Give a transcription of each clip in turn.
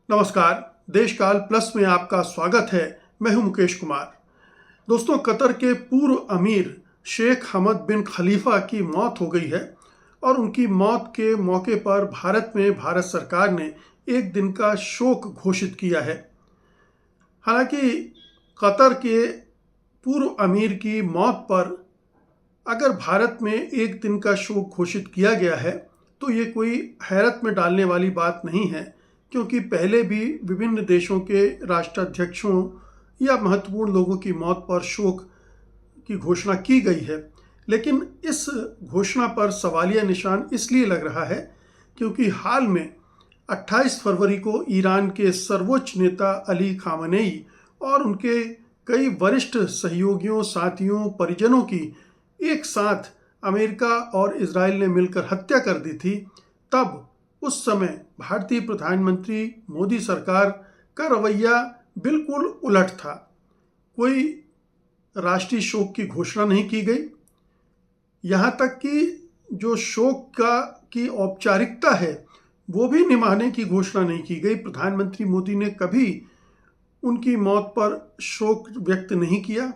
नमस्कार। देशकाल प्लस में आपका स्वागत है। मैं हूं मुकेश कुमार। दोस्तों, कतर के पूर्व अमीर शेख हमद बिन खलीफा की मौत हो गई है और उनकी मौत के मौके पर भारत सरकार ने एक दिन का शोक घोषित किया है। हालांकि कतर के पूर्व अमीर की मौत पर अगर भारत में एक दिन का शोक घोषित किया गया है तो ये कोई हैरत में डालने वाली बात नहीं है, क्योंकि पहले भी विभिन्न देशों के राष्ट्राध्यक्षों या महत्वपूर्ण लोगों की मौत पर शोक की घोषणा की गई है। लेकिन इस घोषणा पर सवालिया निशान इसलिए लग रहा है क्योंकि हाल में 28 फरवरी को ईरान के सर्वोच्च नेता अली खामनेई और उनके कई वरिष्ठ सहयोगियों, साथियों, परिजनों की एक साथ अमेरिका और इजराइल ने मिलकर हत्या कर दी थी। तब उस समय भारतीय प्रधानमंत्री मोदी सरकार का रवैया बिल्कुल उलट था। कोई राष्ट्रीय शोक की घोषणा नहीं की गई। यहाँ तक कि जो शोक की औपचारिकता है वो भी निभाने की घोषणा नहीं की गई। प्रधानमंत्री मोदी ने कभी उनकी मौत पर शोक व्यक्त नहीं किया।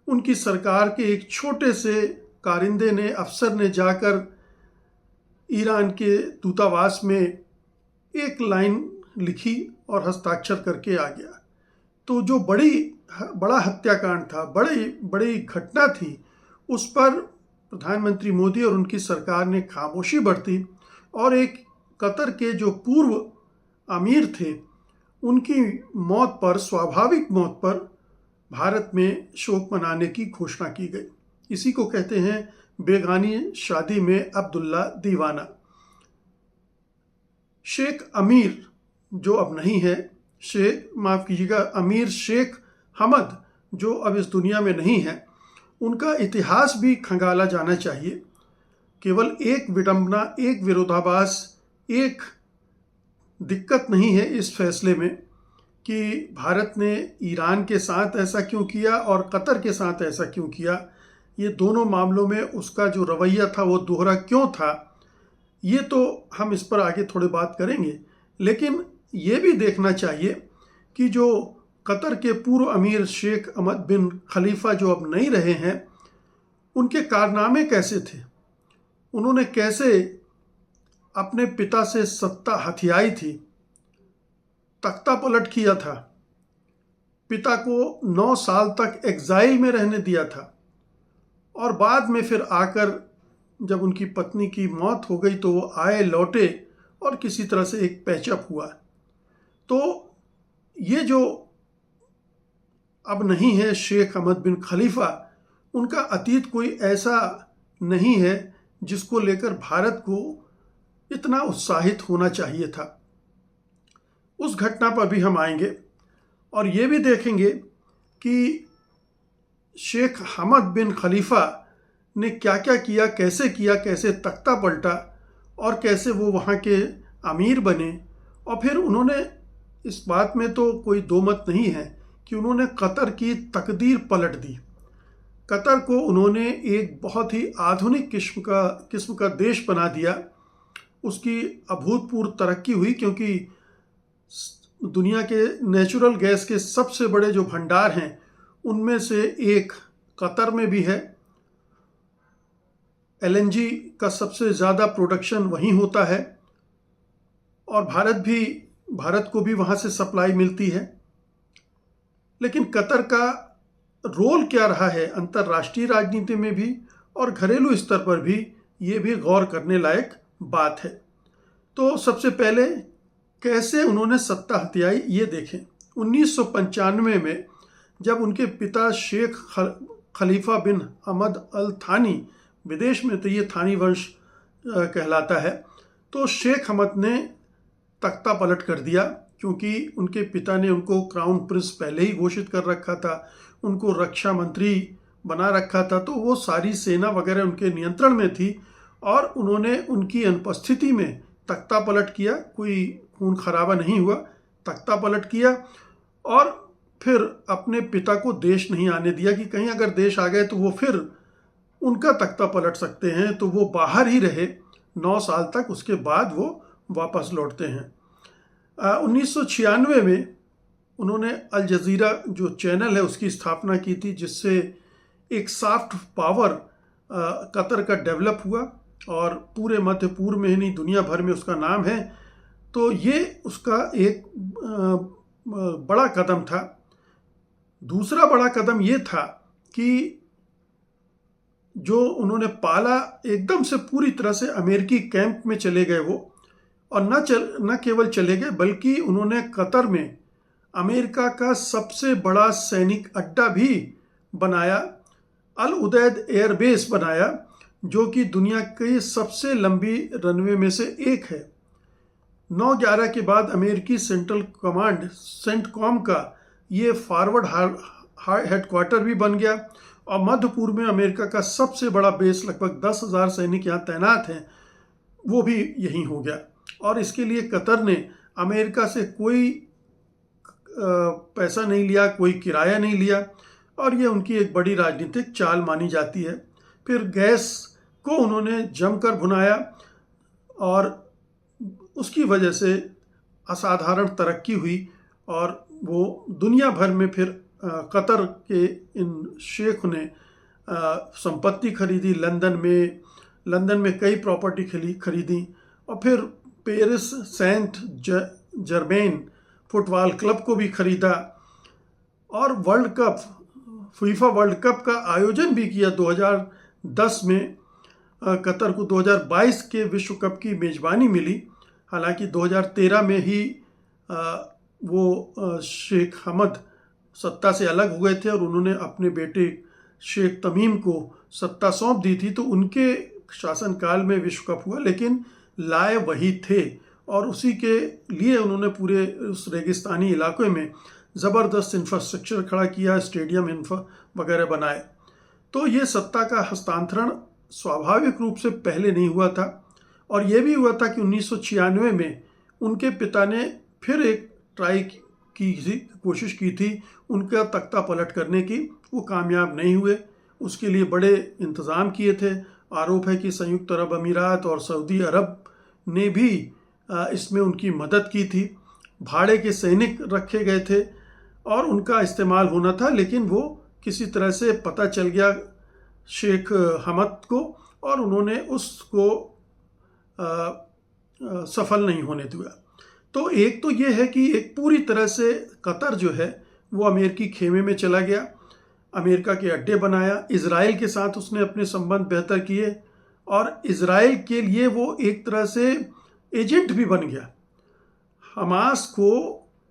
उनकी सरकार के एक छोटे से कारिंदे ने, अफसर ने जाकर ईरान के दूतावास में एक लाइन लिखी और हस्ताक्षर करके आ गया। तो जो बड़ा हत्याकांड था, बड़ी घटना थी, उस पर प्रधानमंत्री मोदी और उनकी सरकार ने खामोशी बरती और एक कतर के जो पूर्व अमीर थे उनकी मौत पर, स्वाभाविक मौत पर भारत में शोक मनाने की घोषणा की गई। इसी को कहते हैं बेगानी शादी में अब्दुल्ला दीवाना। शेख अमीर जो अब नहीं है, अमीर शेख हमद जो अब इस दुनिया में नहीं है, उनका इतिहास भी खंगाला जाना चाहिए। केवल एक विडंबना, एक विरोधाभास, एक दिक्कत नहीं है इस फैसले में कि भारत ने ईरान के साथ ऐसा क्यों किया और कतर के साथ ऐसा क्यों किया। ये दोनों मामलों में उसका जो रवैया था वो दोहरा क्यों था, ये तो हम इस पर आगे थोड़ी बात करेंगे। लेकिन ये भी देखना चाहिए कि जो कतर के पूर्व अमीर शेख हमद बिन खलीफा जो अब नहीं रहे हैं, उनके कारनामे कैसे थे। उन्होंने कैसे अपने पिता से सत्ता हथियाई थी, तख्ता पलट किया था, पिता को 9 साल तक एग्जाइल में रहने दिया था और बाद में फिर आकर जब उनकी पत्नी की मौत हो गई तो वो आए, लौटे और किसी तरह से एक पैचअप हुआ। तो ये जो अब नहीं है शेख हमद बिन खलीफा, उनका अतीत कोई ऐसा नहीं है जिसको लेकर भारत को इतना उत्साहित होना चाहिए था। उस घटना पर भी हम आएंगे और ये भी देखेंगे कि शेख हमद बिन खलीफा ने क्या क्या किया, कैसे तख्ता पलटा और कैसे वो वहाँ के अमीर बने। और फिर उन्होंने, इस बात में तो कोई दो मत नहीं है कि उन्होंने कतर की तकदीर पलट दी। कतर को उन्होंने एक बहुत ही आधुनिक किस्म का देश बना दिया। उसकी अभूतपूर्व तरक्की हुई क्योंकि दुनिया के नेचुरल गैस के सबसे बड़े जो भंडार हैं उनमें से एक कतर में भी है। LNG का सबसे ज़्यादा प्रोडक्शन वहीं होता है और भारत को भी वहाँ से सप्लाई मिलती है। लेकिन कतर का रोल क्या रहा है अंतर्राष्ट्रीय राजनीति में भी और घरेलू स्तर पर भी, ये भी गौर करने लायक बात है। तो सबसे पहले कैसे उन्होंने सत्ता हथियाई ये देखें। 1995 में जब उनके पिता शेख खलीफा बिन हमद अल थानी विदेश में थे, ये थानी वंश कहलाता है, तो शेख हमद ने तख्ता पलट कर दिया क्योंकि उनके पिता ने उनको क्राउन प्रिंस पहले ही घोषित कर रखा था, उनको रक्षा मंत्री बना रखा था, तो वो सारी सेना वगैरह उनके नियंत्रण में थी और उन्होंने उनकी अनुपस्थिति में तख्ता पलट किया। कोई खून खराबा नहीं हुआ, तख्ता पलट किया और फिर अपने पिता को देश नहीं आने दिया कि कहीं अगर देश आ गए तो वो फिर उनका तख्ता पलट सकते हैं, तो वो बाहर ही रहे 9 साल तक। उसके बाद वो वापस लौटते हैं। 1996 में उन्होंने अल जज़ीरा जो चैनल है उसकी स्थापना की थी, जिससे एक सॉफ्ट पावर कतर का डेवलप हुआ और पूरे मध्य पूर्व में ही नहीं दुनिया भर में उसका नाम है। तो ये उसका एक बड़ा कदम था। दूसरा बड़ा कदम ये था कि जो उन्होंने पाला, एकदम से पूरी तरह से अमेरिकी कैंप में चले गए वो, और न केवल चले गए बल्कि उन्होंने कतर में अमेरिका का सबसे बड़ा सैनिक अड्डा भी बनाया, अल उदैद एयरबेस बनाया, जो कि दुनिया की सबसे लंबी रनवे में से एक है। 9/11 के बाद अमेरिकी सेंट्रल कमांड सेंटकॉम का ये फॉरवर्ड हेडक्वार्टर भी बन गया और मध्य पूर्व में अमेरिका का सबसे बड़ा बेस, लगभग 10,000 सैनिक यहाँ तैनात हैं, वो भी यहीं हो गया। और इसके लिए कतर ने अमेरिका से कोई पैसा नहीं लिया, कोई किराया नहीं लिया, और ये उनकी एक बड़ी राजनीतिक चाल मानी जाती है। फिर गैस को उन्होंने जमकर भुनाया और उसकी वजह से असाधारण तरक्की हुई और वो दुनिया भर में फिर कतर के इन शेख ने संपत्ति खरीदी, लंदन में कई प्रॉपर्टी खरीदी, और फिर Paris Saint Germain football club को भी खरीदा, और World Cup, FIFA World Cup का आयोजन भी किया 2010 में। कतर को 2022 के विश्व कप की मेज़बानी मिली। हालांकि 2013 में ही वो शेख हमद सत्ता से अलग हुए थे और उन्होंने अपने बेटे शेख तमीम को सत्ता सौंप दी थी, तो उनके शासनकाल में विश्व कप हुआ, लेकिन लाए वही थे और उसी के लिए उन्होंने पूरे उस रेगिस्तानी इलाके में ज़बरदस्त इंफ्रास्ट्रक्चर खड़ा किया, स्टेडियम वगैरह बनाए। तो ये सत्ता का हस्तांतरण स्वाभाविक रूप से पहले नहीं हुआ था, और ये भी हुआ था कि 1996 में उनके पिता ने फिर एक ट्राई की कोशिश की थी उनका तख्ता पलट करने की, वो कामयाब नहीं हुए। उसके लिए बड़े इंतज़ाम किए थे। आरोप है कि संयुक्त अरब अमीरात और सऊदी अरब ने भी इसमें उनकी मदद की थी। भाड़े के सैनिक रखे गए थे और उनका इस्तेमाल होना था, लेकिन वो किसी तरह से पता चल गया शेख हमद को और उन्होंने उसको सफल नहीं होने दिया। तो एक तो ये है कि एक पूरी तरह से कतर जो है वो अमेरिकी खेमे में चला गया, अमेरिका के अड्डे बनाया, इजराइल के साथ उसने अपने संबंध बेहतर किए और इजराइल के लिए वो एक तरह से एजेंट भी बन गया। हमास को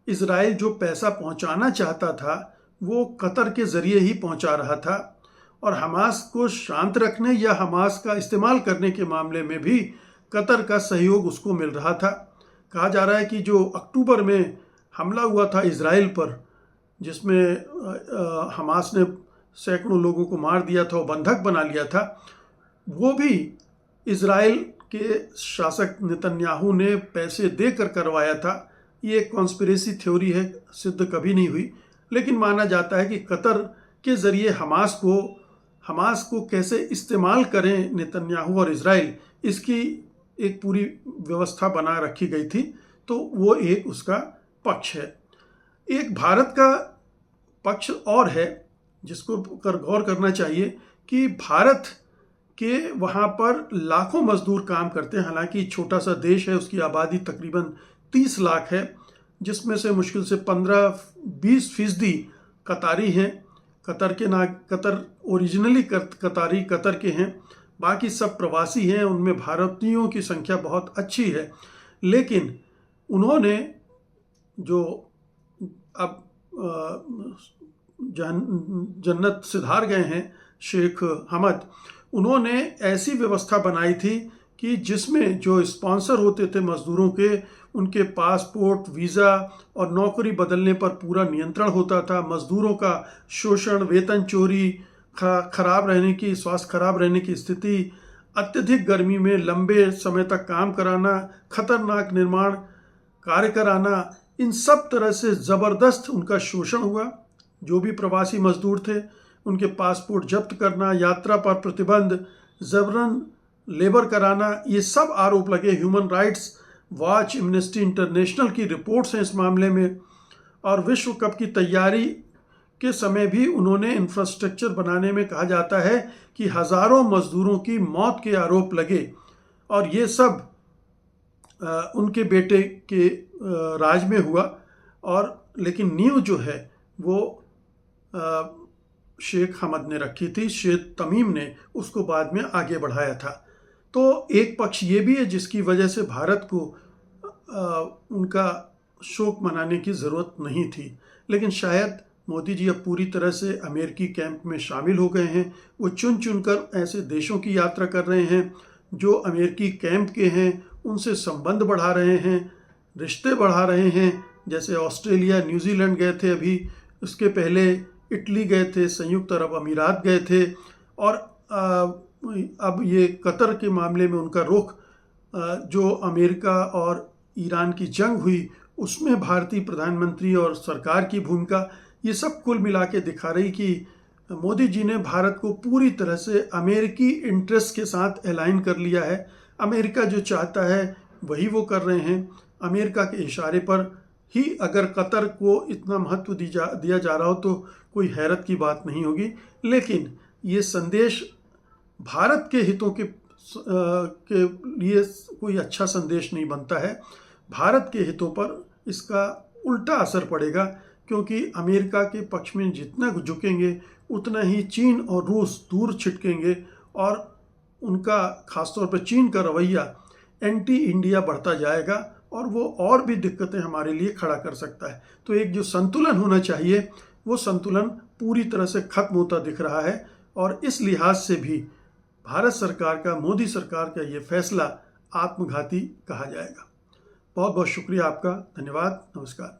इजराइल जो पैसा पहुंचाना चाहता था वो कतर के ज़रिए ही पहुंचा रहा था, और हमास को शांत रखने या हमास का इस्तेमाल करने के मामले में भी कतर का सहयोग उसको मिल रहा था। कहा जा रहा है कि जो अक्टूबर में हमला हुआ था इजराइल पर, जिसमें हमास ने सैकड़ों लोगों को मार दिया था और बंधक बना लिया था, वो भी इजराइल के शासक नेतन्याहू ने पैसे देकर करवाया था। ये एक कॉन्स्पिरेसी थ्योरी है, सिद्ध कभी नहीं हुई, लेकिन माना जाता है कि कतर के ज़रिए हमास को कैसे इस्तेमाल करें नेतन्याहू और इजराइल, इसकी एक पूरी व्यवस्था बना रखी गई थी। तो वो एक उसका पक्ष है। एक भारत का पक्ष और है जिसको गौर करना चाहिए कि भारत के वहाँ पर लाखों मजदूर काम करते हैं। हालांकि छोटा सा देश है, उसकी आबादी तकरीबन 30 लाख है, जिसमें से मुश्किल से 15-20% कतारी हैं। कतर ओरिजिनली कतारी कतर के हैं, बाकी सब प्रवासी हैं। उनमें भारतीयों की संख्या बहुत अच्छी है, लेकिन उन्होंने जो अब जन्नत सिधार गए हैं शेख हमद, उन्होंने ऐसी व्यवस्था बनाई थी कि जिसमें जो स्पॉन्सर होते थे मजदूरों के, उनके पासपोर्ट, वीज़ा और नौकरी बदलने पर पूरा नियंत्रण होता था। मजदूरों का शोषण, वेतन चोरी, स्वास्थ्य खराब रहने की स्थिति, अत्यधिक गर्मी में लंबे समय तक काम कराना, खतरनाक निर्माण कार्य कराना, इन सब तरह से ज़बरदस्त उनका शोषण हुआ। जो भी प्रवासी मजदूर थे उनके पासपोर्ट जब्त करना, यात्रा पर प्रतिबंध, जबरन लेबर कराना, ये सब आरोप लगे। Human rights watch, amnesty international की रिपोर्ट्स हैं इस मामले में। और विश्व कप की तैयारी के समय भी उन्होंने इंफ्रास्ट्रक्चर बनाने में, कहा जाता है कि हज़ारों मजदूरों की मौत के आरोप लगे, और ये सब उनके बेटे के राज में हुआ। और लेकिन नींव जो है वो शेख हमद ने रखी थी, शेख तमीम ने उसको बाद में आगे बढ़ाया था। तो एक पक्ष ये भी है जिसकी वजह से भारत को उनका शोक मनाने की ज़रूरत नहीं थी, लेकिन शायद मोदी जी अब पूरी तरह से अमेरिकी कैंप में शामिल हो गए हैं। वो चुन चुनकर ऐसे देशों की यात्रा कर रहे हैं जो अमेरिकी कैंप के हैं, उनसे संबंध बढ़ा रहे हैं, रिश्ते बढ़ा रहे हैं। जैसे ऑस्ट्रेलिया, न्यूजीलैंड गए थे अभी, उसके पहले इटली गए थे, संयुक्त अरब अमीरात गए थे, और अब ये कतर के मामले में उनका रुख, जो अमेरिका और ईरान की जंग हुई उसमें भारतीय प्रधानमंत्री और सरकार की भूमिका, ये सब कुल मिला के दिखा रही कि मोदी जी ने भारत को पूरी तरह से अमेरिकी इंटरेस्ट के साथ अलाइन कर लिया है। अमेरिका जो चाहता है वही वो कर रहे हैं। अमेरिका के इशारे पर ही अगर कतर को इतना महत्व दिया जा रहा हो तो कोई हैरत की बात नहीं होगी। लेकिन ये संदेश भारत के हितों के लिए कोई अच्छा संदेश नहीं बनता है। भारत के हितों पर इसका उल्टा असर पड़ेगा, क्योंकि अमेरिका के पक्ष में जितना झुकेंगे उतना ही चीन और रूस दूर छिटकेंगे, और उनका खासतौर पर चीन का रवैया एंटी इंडिया बढ़ता जाएगा, और वो और भी दिक्कतें हमारे लिए खड़ा कर सकता है। तो एक जो संतुलन होना चाहिए वो संतुलन पूरी तरह से खत्म होता दिख रहा है, और इस लिहाज से भी भारत सरकार का, मोदी सरकार का ये फैसला आत्मघाती कहा जाएगा। बहुत बहुत शुक्रिया आपका, धन्यवाद, नमस्कार।